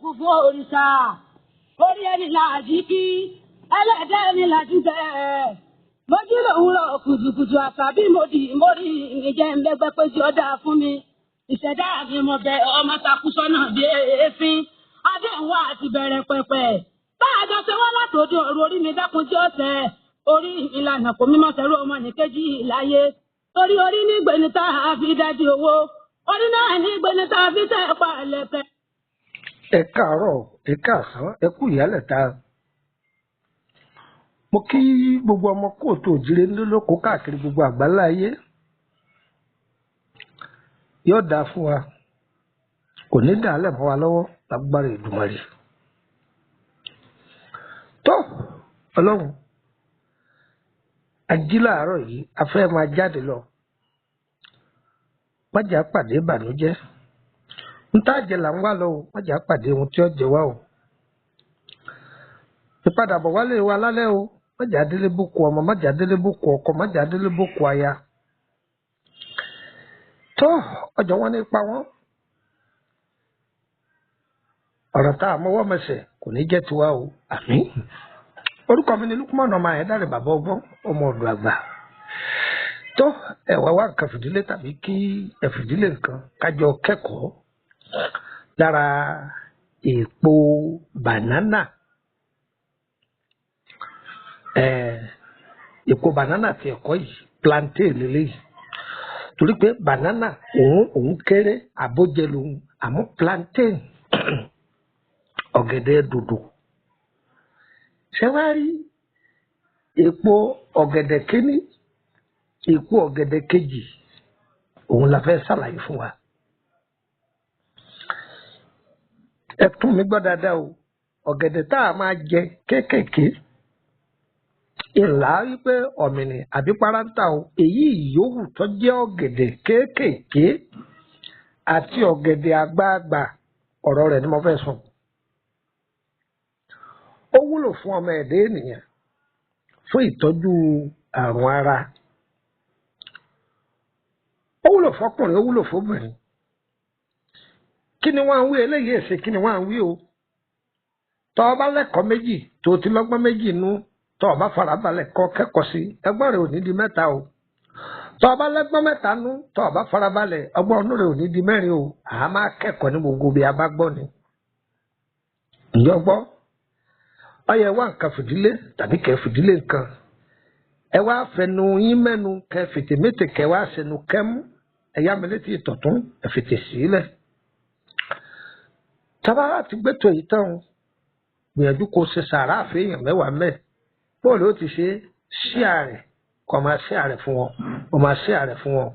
kún fún òrìṣà orí ẹni làjí kí ẹlẹ́dẹ̀ ẹni làjí bẹ́ẹ̀ mojú lòun lọ kùtùkùtù àtàbí mórí ìjẹ́ ńlẹ́gbẹ́ pé tí ó dáa fún mi ìṣẹ̀dá mi mo bẹ ọmọ takú sọ́nà bí èéfín adéhùn àti bẹ̀rẹ̀ pẹ̀pẹ̀ bá a jọ ṣe wọ́n látòdì ọ̀rọ̀ orí mi dákun tí ó tẹ̀ orí ìlànà kò mímọ́ sẹ́rú ọmọ nìkejì láyé torí orí ní gbẹ̀ni tá a fi dájú owó orí náà ní gbẹ̀ni tá a fi tẹ̀ pa ẹlẹ́kẹ̀. ẹ káàárọ̀ ẹ káàsán ẹ kú ìyálẹ̀ta mo kí gbogbo ọmọ kóòtù òjìrè nílòkó káàkiri gbogbo àgbáńlá ayé yóò dáa fún wa kò ní dàálẹ̀ mọ́ wa lọ́wọ́ lágbára Èdùmàrè tó Ọlọ́run ají láàárọ̀ yìí a fẹ́ máa jáde lọ májà pàdé ìbànújẹ́ ntàjẹ là ń wá lọ o májà pàdé ohun tí ó jẹ wá o ìpadàbọ̀ wálé wa lálẹ́ o májà délé bókù ọmọ májà délé bókù ọkọ májà délé bókù aya tó ọjọ́ wọn nípa wọn ọ̀rọ̀ tá a mọ́wọ́ mẹsẹ̀ kò ní jẹ́ tiwa o àmín. Orúkọ mi ni Lukman ọmọ Ayédáre bàbá ọgbọ́n ọmọ ọ̀dọ̀ àgbà tó ẹ̀wà wá nǹkan fìdílé tàbí kí ẹ fìdílé nǹkan kájọ kẹ́kọ̀ọ́ lára èèpo bànánà èèpo bànánà ti ẹ̀kọ́ yìí plantain lélẹ́yìí torí pé bànánà òun kéré àbójẹ lòun àmọ́ plantain ọ̀gẹ̀dẹ̀ dòdò ṣé wàá rí èèpo ọ̀gẹ̀dẹ̀ kínní èèpo ọ̀gẹ̀dẹ̀ kejì òun la fẹ́ ṣàlàyé fún wa. ẹ tún mi gbọ́ dáadáa o ọ̀gẹ̀dẹ̀ tá a máa jẹ kéékèèké ìlà wípé ọ̀mìnì àbí parántà o èyí yòówù tó jẹ́ ọ̀gẹ̀dẹ̀ kéékèèké àti ọ̀gẹ̀dẹ̀ àgbààgbà ọ̀rọ̀ rẹ̀ ni mo fẹ́ sọ. Ó wúlò fún ọmọ ẹ̀dá ènìyàn fún ìtọ́jú àrùn ara. Ó wúlò fọkùnrin, ó wúlò fóbìnrin. Kí ni wọ́n ń wí eléyìí èsè kí ni wọ́n ń wí o? Tọ́ ọ bá lẹ́kọ̀ọ́ méjì tó ti lọ́gbọ́n méjì nú tọ́ ọ bá farabalẹ̀ kọ́ kẹ́kọ̀ọ́ sí ẹgbọ́n rẹ̀ ò ní di mẹ́ta o. Tọ́ ọ bá lẹ́gbọ́n mẹ́ta nú tọ́ ọ bá farabalẹ̀ ọgbọ́n ọdún rẹ̀ ò ní di mẹ́rin o. Àá máa kẹ́kọ̀ọ́ ní gbogbo bí a bá gbọ́ ni. Ǹjọ́ gbọ́? Ọyẹ wá nǹkan fìdílé tàbí kẹ fìdílé nǹkan ẹ wá fẹnu yín mẹ́nu kẹ fìtèmétè kẹ wá sẹnu kẹmú ẹyá mi létí ìtọ̀tún ẹ fìtè sílẹ̀. Tábàrà ti gbẹ́tọ̀ yìí tán gbìyànjú kó ṣe sàárà àfihàn mẹ́wàá mẹ́ bóòlù ó ti ṣe ṣíà rẹ̀ kọ́ máa ṣíà rẹ̀ fún wọn kọ́ máa ṣíà rẹ̀ fún wọn.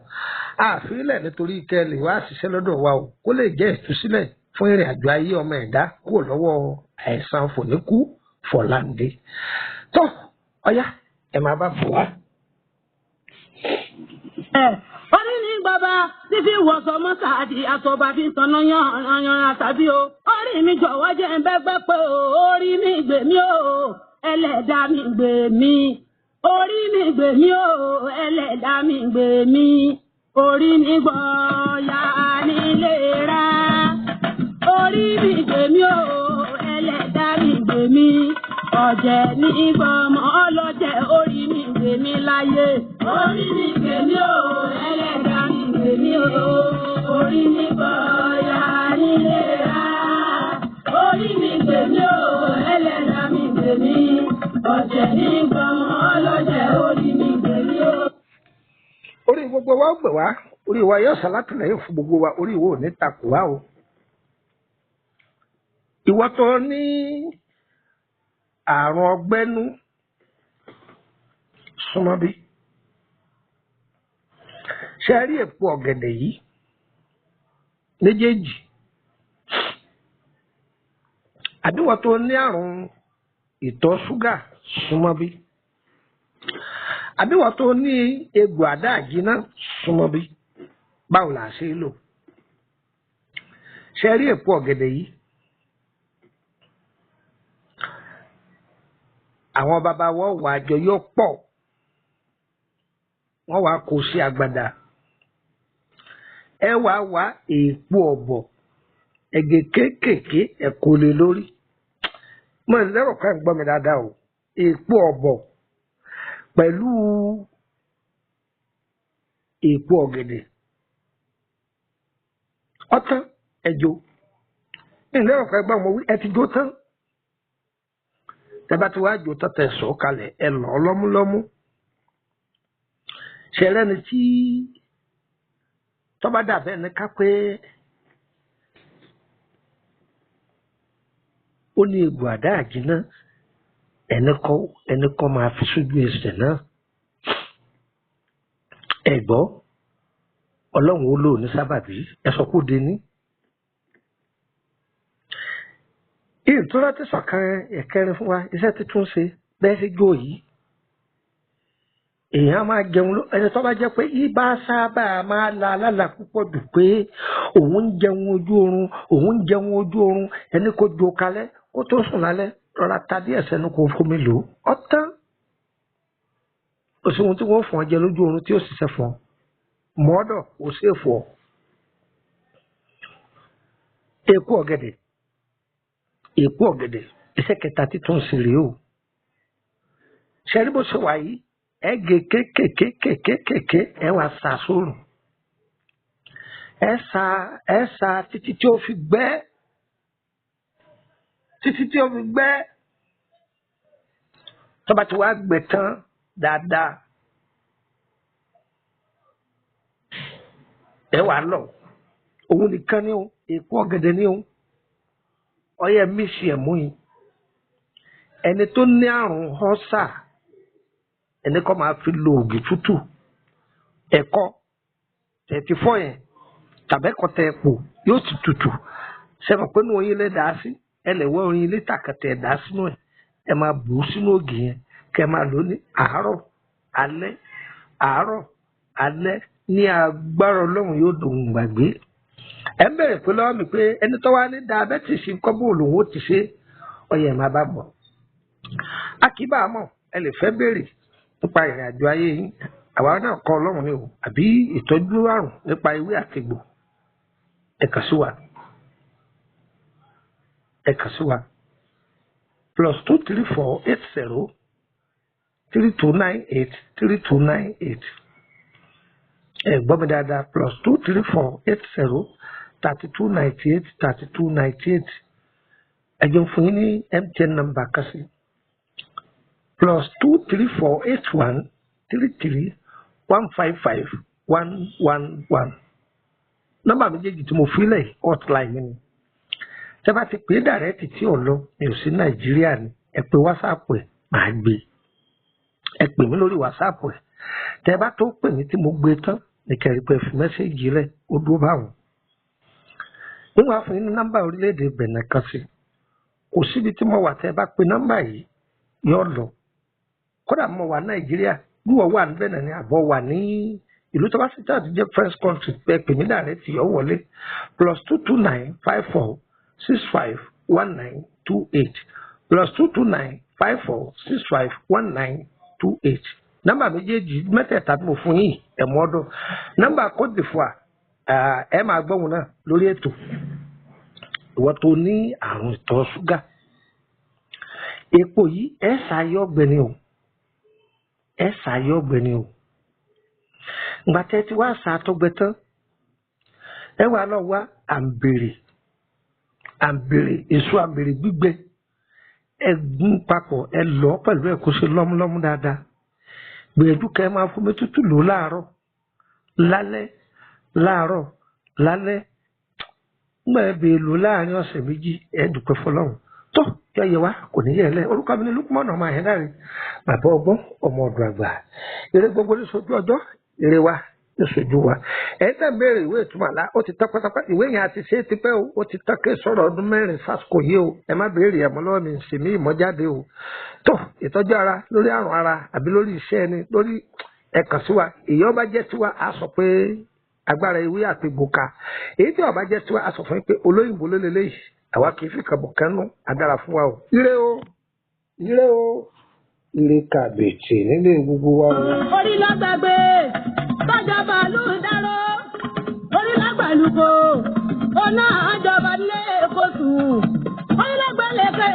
Àfihàn nítorí kẹ́ lè wá ṣiṣẹ́ lọ́dọ̀ wa o kó lè jẹ́ ìtúsílẹ̀ fún ìrìn àjò ayé ọmọ ẹ̀dá kúrò lọ́wọ́ àìsàn fòníkú fọ̀láǹdé tó ọyá ẹ máa bá bọ̀ wá. orí ní bàbá fífi wọ̀sọ̀ mọ́sáàdì àtọ̀bà fi tanná yan àtàbí o orí mi jọ̀wọ́ jẹ́ ń bẹ́gbẹ́ pé orí mi gbè mí o ẹlẹ́dà mi gbè mí orí mi gbè mí o ẹlẹ́dà mi gbè mí orí mi gbọ̀ọ́yà nílé rà orí mi gbè mí o ẹlẹ́dà mi gbè mí ọ̀jẹ̀ ní ìgbọ̀mọ̀ ọlọ́jẹ̀ orí mi gbè mí láyé orí mi gbè mí o ẹlẹ́dà mi gbè mí o orí mi gbọ̀ọ́yà nílé rà orí mi gbè mí o ẹlẹ́dà mi gbè mí ọ̀jẹ̀ ní ìgbọ̀mọ̀ ọlọ́jẹ̀ orí mi gbè mí o. Orí gbogbo wa ó gbè wá orí wa yóò ṣàlátìlẹ́yìn fún gbogbo wa orí wo ò ní takò wá o. Ìwọ tó ní àrùn ọgbẹ́nú súnmọ́ bí ṣe rí èpo ọ̀gẹ̀dẹ̀ yìí méjèèjì àbíwọ̀ tó ní àrùn ìtọ̀ ṣúgà súnmọ́ bí àbíwọ̀ tó ní egbò àdáàjínà súnmọ́ bí báwo là á ṣe lò ṣe rí èpo ọ̀gẹ̀dẹ̀ yìí àwọn bàbá wọn wà àjọ yóò pọ̀ wọ́n wá kó sí agbada ẹ wá wá èèpo ọ̀bọ̀ ẹ̀gẹ̀ kéékèèké ẹ̀kọ́ lé lórí mo lérò pé ń gbọ́ mi dáadáa o èpo ọ̀bọ̀ pẹ̀lú èpo ọ̀gẹ̀dẹ̀ ọ̀tán ẹ̀jọ̀ ń lérò pé gbọ́ mo wí ẹ ti jó tán tẹ́ bá ti wá jó tán tẹ́ sọ̀ kalẹ̀ ẹ lọ́ lọ́múlọ́mú ṣẹlẹ́ni tí tọ́ba dàbẹ́ ní ká pé ó ní egbò àdá àjínà ẹni kọ́ máa fi sójú ẹsẹ̀ náà ẹ̀gbọ́ ọlọ́run ó lò ní sábàbí ẹ̀sọ́ kó de ní. ìtura ti sọ̀kan ẹ̀kẹrin fún wa iṣẹ́ títún ṣe bẹ́ẹ̀ sí jó yìí èèyàn máa jẹun ẹni tó bá jẹ́ pé ibà sábà máa la alálà púpọ̀ jù pé òun ń jẹun ojú oorun ẹni kò jó kalẹ̀ kó tó sùn lálẹ́ rọra ta díẹ̀ sẹ́nu kó fomi lò ó tán òṣùwọ̀n tí wọ́n fún ọ jẹ lójú oorun tí ó ṣiṣẹ́ fún ọ mọ́ọ́dọ̀ ó sì fọ́ èpo ọ̀gẹ̀dẹ̀ iṣẹ́ kẹta títún sí rèé o ṣẹ́rí bó ṣe wà yìí ẹ̀gẹ̀ kéékèèké ẹ wá sa sóòrùn ẹ sa títí tí ó fi gbẹ tó bá ti wá gbẹ tán dáadáa ẹ wá lọ òun nìkan ni o èpo ọ̀gẹ̀dẹ̀ ni o ọyẹ mísì ẹmú yìí ẹni tó ní àrùn họ́sà ẹni kọ́ máa fi lo ògì tútù ẹ̀kọ́ 34 yẹn tàbẹ́kọ̀ tẹ ẹ̀pò yóò ti tutù sẹ́wọ̀n pé ní oyin lè dá sí ẹ lè wọ́ oyin lítà kẹtẹ̀ dá sínú ẹ̀ ẹ máa bù ú sínú ògì yẹn kẹ máa lò ní àárọ̀ alẹ́ ní agbára ọlọ́run yóò dùn gbàgbé ẹ ń bẹ̀rẹ̀ pé lọ́wọ́ mi pé ẹni tó wá ní diabetes nǹkan bó lòun ó ti ṣe ọyẹ ẹ̀ máa bá bọ̀ akíbà mọ̀ ẹ lè fẹ́ béèrè nípa ìrìn àjò ayé yín àwa náà kọ́ ọlọ́run ni o àbí ìtọ́jú àrùn nípa ewé àtegbò ẹ kàn sí wa +23480 3298 3298 ẹ gbọ́ mi dáadáa +23480 3298 3298 ẹ jẹun fún yín ní MTN number kan sí +23481 33 155 111 nọ́mbà méjèèjì tí mo fi lẹ̀ hotline mi ni tẹ́ bá ti pè é dàrẹ́tì tí ò lọ mi ò sí Nàìjíríà ni ẹ pè WhatsApp ẹ máa gbé ẹ pè mí lórí WhatsApp ẹ tẹ́ bá tó pè mí tí mo gbé tán ní kẹrin pé fi mẹ́sẹ̀gì rẹ̀ ó dúró báwọn. níwọ̀n fún yín ní nọ́mbà orílẹ̀-èdè Benin kan sí kò síbi tí mo wà tẹ́ bá pe nọ́mbà yìí yóò lọ kódà mo wà Nàìjíríà bí wọ́n wà ní Benin ní àbọ̀ wà ní ìlú tó bá sì tẹ́ àtijọ́ French country pé pè mí dàrẹ́tì yóò wọlé +229 54 65 1928 +229 54 65 1928 nọ́mbà méjèèjì mẹ́tẹ̀ẹ̀ta tí mo fún yín ẹ̀mú ọdún nọ́mbà Côte d'Ivoire ẹ máa gbọ́ wọn náà lórí ètò ìwọ tó ní àrùn ìtọ̀ ṣúgà epo yìí ẹ ṣàyẹ ọ̀gbẹ́ni o ìgbà tẹ́ ti wá ṣàtọgbẹ tán ẹ wà lọ wá àǹbèrè èso àǹbèrè gbígbẹ ẹ gún papọ̀ ẹ lọ pẹ̀lú ẹ kó ṣe lọ́múlọ́mú dáadáa gbìyànjú kẹ́ máa fún mi tútù lò láàárọ̀ lálẹ́ nígbà ẹ bèè lò láàrin ọ̀sẹ̀ méjì ẹ dúpẹ́ fọ́lọ́run tó yẹ wá kò ní yẹ lẹ orúkọ mi ní Lukman ọmọ àyẹ̀dáre bàbá ọgbọ́n ọmọ ọdún àgbà eré gbogbo ní sojú ọjọ́ eré wa ní sojú wa ẹ̀yin tẹ́ ń béèrè ìwé ìtumọ̀ àlá ó ti tán pátápátá ìwé yẹn àti ṣe é ti pẹ́ o ó ti tán ké sọ̀rọ̀ ọdún 4 sásìkò yìí o ẹ má béèrè ẹ̀mọ́ lọ́wọ́ mi ṣèmí ìmọ̀jáde o tó ìtọ́jú ara lórí àrùn ara àbí lórí iṣẹ́ ẹni lórí ẹ̀kàn sí wa èyí ọba jẹ́ tiwa á sọ pé agbára ewé àti gbòkà èyí tí ọba jẹ́ tiwa á sọ fún yín pé olóyìnbó ló lélẹ́yìí àwa kì í fi kàbọ̀ kánú adára fún wa o ire o ire kàbètì nílé gbogbo wa o. orí lágbàgbé tọ́jà bàálù dáró orí lágbàlùkò ọ̀nà àjọba nílé. fóṣù. Orílẹ̀-èdè lẹ́kẹ́